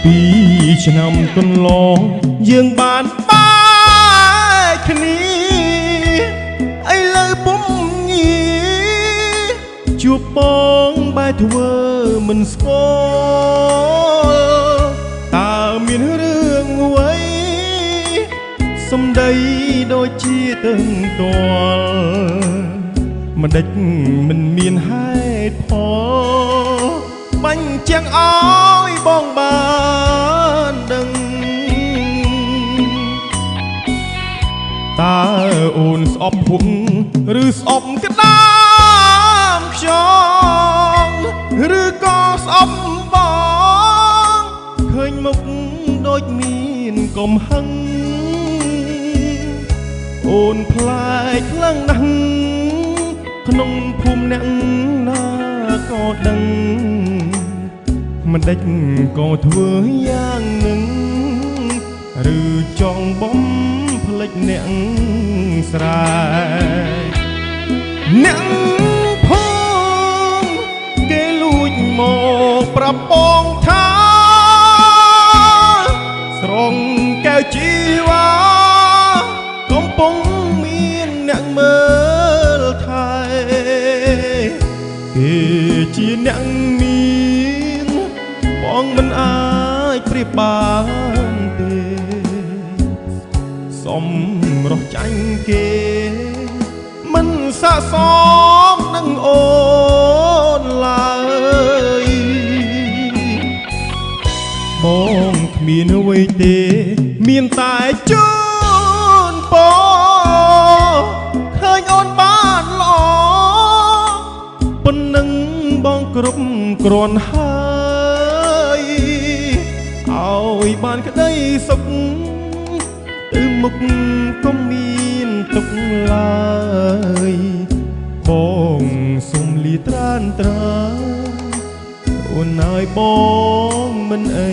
ពីឆ្នាំកន្លងយើងបានបែកគ្នាឥឡូវពុំញីជួបបងបែរធ្វើមិនស្គាល់តើមានរឿងអ្វីសម្ដីដូចជាទឹងទាល់មិនដេចមិនមានហេតុផលបាញ់ជាងឲ្យបងបានដឹងតើអូនស្អប់ភុកឬស្អប់ក្តាមខ្យងឬក៏ស្អប់បងឃើញមុខដូចមានកំហឹងអូនផ្លែកខ្លាំងណាស់ក្នុងភូមិអ្នកណាក៏ដឹងមិនដេចក៏ធ្វើយ៉ាងនឹងឬចង់បំផ្លិចអ្នកស្រែអ្នកភូមិគេលួចមកប្រាប់បងថាស្រងកែវជីវ៉ាកំពុងមានអ្នកមើលថែគេជាអ្នកមានបងមិនអាចប្រៀបបានទេសំរស់ចាញ់គេមិនស័ក្តិសមនឹងអូនឡើយបងគ្មានអ្វីទេមានតែជូនពរឃើញអូនបានល្អប៉ុណ្ណឹងបងគ្រប់គ្រាន់ហើយឲ្យបានក្តីសុខទៅមុខកុំមានទុកឡើយបងសុំលាត្រានត្រាអូនហើយបងមិនអី